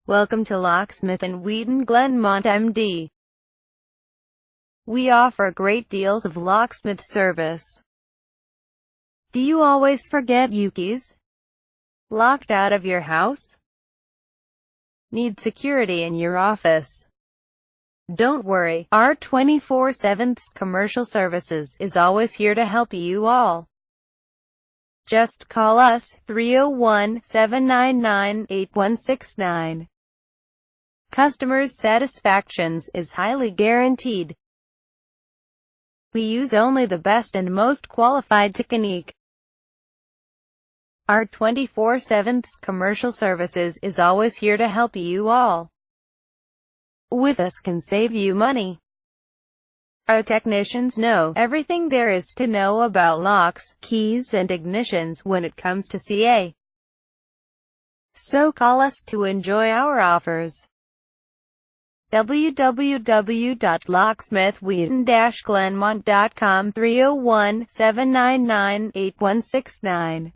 Welcome to Locksmith and Wheaton-Glenmont MD. We offer great deals of locksmith service. Do you always forget your keys? Locked out of your house? Need security in your office? Don't worry, our 24/7 commercial services is always here to help you all. Just call us, 301-799-8169. Customers' satisfaction is highly guaranteed. We use only the best and most qualified technique. Our 24/7 commercial services is always here to help you all. With us can save you money. Our technicians know everything there is to know about locks, keys and ignitions when it comes to CA. So call us to enjoy our offers. www.locksmithwheaton-glenmont.com 301-799-8169